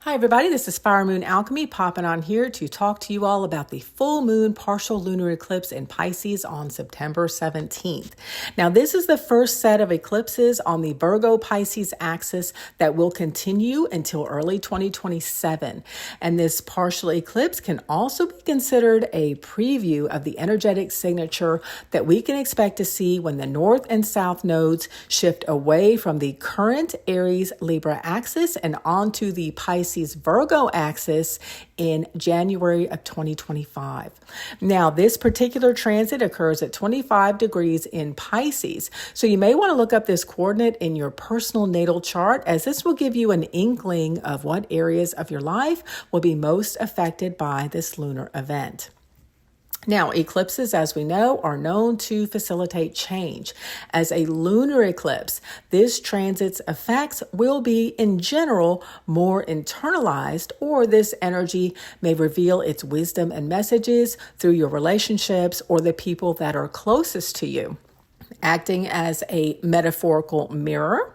Hi everybody, this is Fire Moon Alchemy popping on here to talk to you all about the full moon partial lunar eclipse in Pisces on September 17th. Now this is the first set of eclipses on the Virgo Pisces axis that will continue until early 2027. And this partial eclipse can also be considered a preview of the energetic signature that we can expect to see when the North and South nodes shift away from the current Aries Libra axis and onto the Pisces Virgo axis in January of 2025. Now, this particular transit occurs at 25 degrees in Pisces. So you may want to look up this coordinate in your personal natal chart, as this will give you an inkling of what areas of your life will be most affected by this lunar event. Now, eclipses, as we know, are known to facilitate change. As a lunar eclipse, this transit's effects will be, in general, more internalized, or this energy may reveal its wisdom and messages through your relationships or the people that are closest to you. Acting as a metaphorical mirror,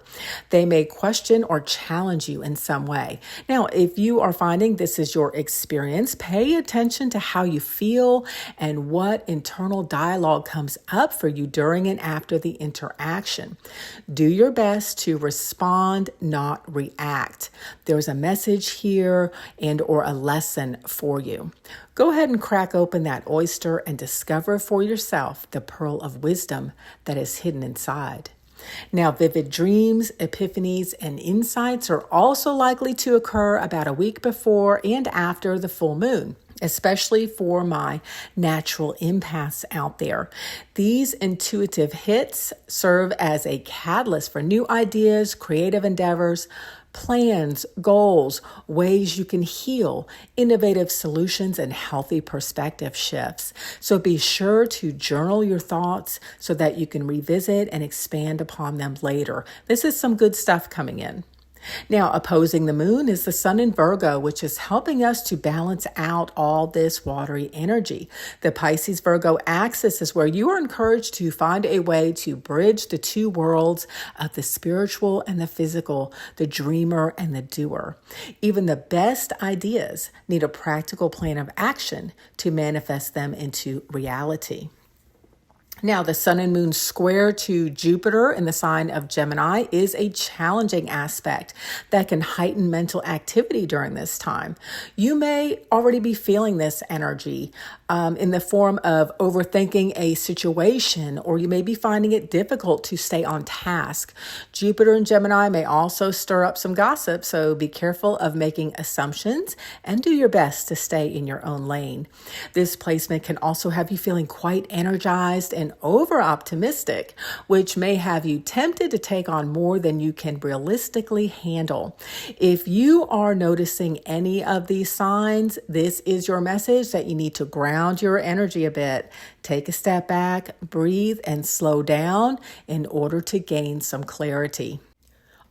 they may question or challenge you in some way. Now, if you are finding this is your experience, pay attention to how you feel and what internal dialogue comes up for you during and after the interaction. Do your best to respond, not react. There's a message here and or a lesson for you. Go ahead and crack open that oyster and discover for yourself the pearl of wisdom that is hidden inside. Now, vivid dreams, epiphanies, and insights are also likely to occur about a week before and after the full moon, especially for my natural empaths out there. These intuitive hits serve as a catalyst for new ideas, creative endeavors, plans, goals, ways you can heal, innovative solutions, and healthy perspective shifts. So be sure to journal your thoughts so that you can revisit and expand upon them later. This is some good stuff coming in. Now, opposing the moon is the sun in Virgo, which is helping us to balance out all this watery energy. The Pisces Virgo axis is where you are encouraged to find a way to bridge the two worlds of the spiritual and the physical, the dreamer and the doer. Even the best ideas need a practical plan of action to manifest them into reality. Now, the sun and moon square to Jupiter in the sign of Gemini is a challenging aspect that can heighten mental activity during this time. You may already be feeling this energy in the form of overthinking a situation, or you may be finding it difficult to stay on task. Jupiter and Gemini may also stir up some gossip, so be careful of making assumptions and do your best to stay in your own lane. This placement can also have you feeling quite energized and over-optimistic, which may have you tempted to take on more than you can realistically handle. If you are noticing any of these signs, this is your message that you need to ground your energy a bit. Take a step back, breathe, and slow down in order to gain some clarity.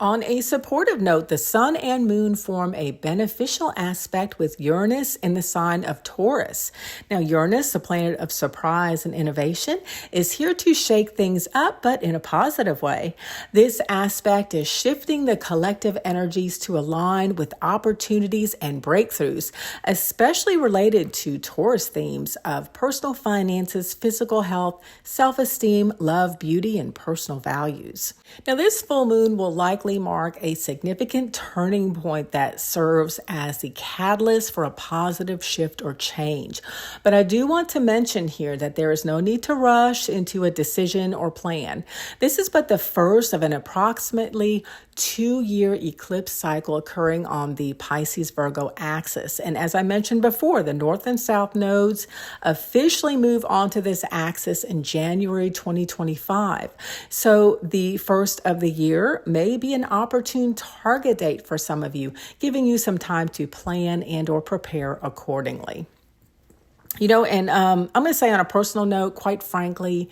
On a supportive note, the sun and moon form a beneficial aspect with Uranus in the sign of Taurus. Now, Uranus, the planet of surprise and innovation, is here to shake things up, but in a positive way. This aspect is shifting the collective energies to align with opportunities and breakthroughs, especially related to Taurus themes of personal finances, physical health, self-esteem, love, beauty, and personal values. Now, this full moon will likely mark a significant turning point that serves as the catalyst for a positive shift or change. But I do want to mention here that there is no need to rush into a decision or plan. This is but the first of an approximately 2-year eclipse cycle occurring on the Pisces Virgo axis. And as I mentioned before, the North and South nodes officially move onto this axis in January 2025. So the first of the year may be an opportune target date for some of you, giving you some time to plan and or prepare accordingly. You know, and I'm going to say on a personal note, quite frankly,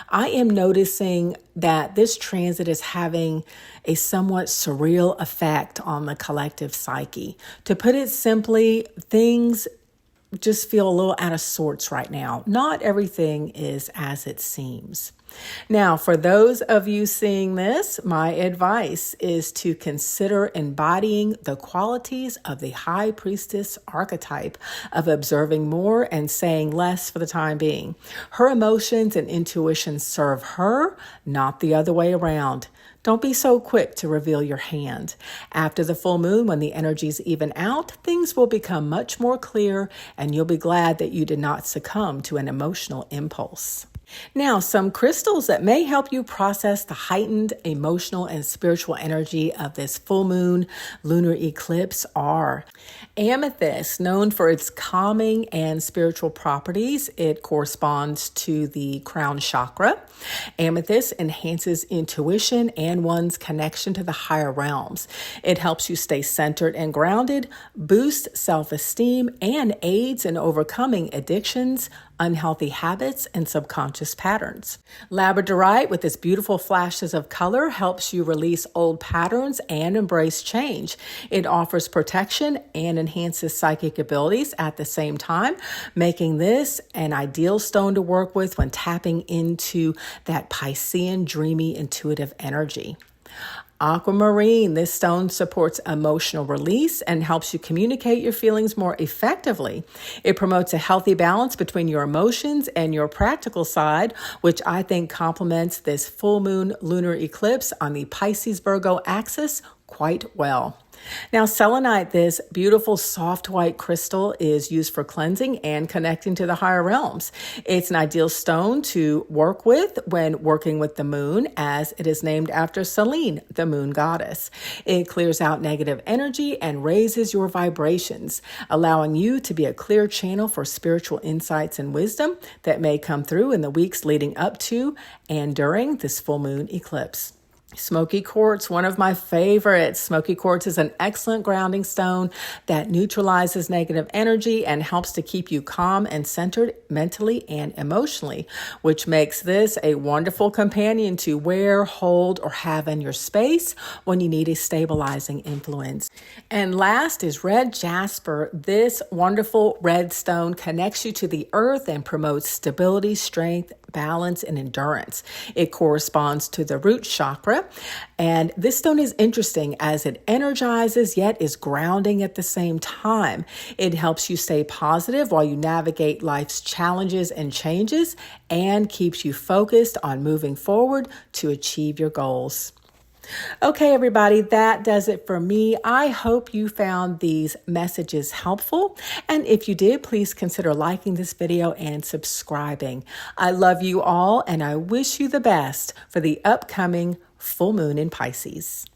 I am noticing that this transit is having a somewhat surreal effect on the collective psyche. To put it simply, things just feel a little out of sorts right now. Not everything is as it seems. Now, for those of you seeing this, my advice is to consider embodying the qualities of the High Priestess archetype of observing more and saying less for the time being. Her emotions and intuition serve her, not the other way around. Don't be so quick to reveal your hand. After the full moon, when the energies even out, things will become much more clear, and you'll be glad that you did not succumb to an emotional impulse. Now, some crystals that may help you process the heightened emotional and spiritual energy of this full moon lunar eclipse are amethyst, known for its calming and spiritual properties. It corresponds to the crown chakra. Amethyst enhances intuition and one's connection to the higher realms. It helps you stay centered and grounded, boosts self-esteem, and aids in overcoming addictions, unhealthy habits, and subconscious patterns. Labradorite, with its beautiful flashes of color, helps you release old patterns and embrace change. It offers protection and enhances psychic abilities at the same time, making this an ideal stone to work with when tapping into that Piscean, dreamy, intuitive energy. Aquamarine, this stone supports emotional release and helps you communicate your feelings more effectively. It promotes a healthy balance between your emotions and your practical side, which I think complements this full moon lunar eclipse on the Pisces-Virgo axis quite well. Now, selenite, this beautiful soft white crystal, is used for cleansing and connecting to the higher realms. It's an ideal stone to work with when working with the moon, as it is named after Selene, the moon goddess. It clears out negative energy and raises your vibrations, allowing you to be a clear channel for spiritual insights and wisdom that may come through in the weeks leading up to and during this full moon eclipse. Smoky quartz, one of my favorites. Smoky quartz is an excellent grounding stone that neutralizes negative energy and helps to keep you calm and centered mentally and emotionally, which makes this a wonderful companion to wear, hold, or have in your space when you need a stabilizing influence. And last is red jasper. This wonderful red stone connects you to the earth and promotes stability, strength, balance, and endurance. It corresponds to the root chakra. And this stone is interesting as it energizes yet is grounding at the same time. It helps you stay positive while you navigate life's challenges and changes and keeps you focused on moving forward to achieve your goals. Okay, everybody, that does it for me. I hope you found these messages helpful. And if you did, please consider liking this video and subscribing. I love you all, and I wish you the best for the upcoming full moon in Pisces.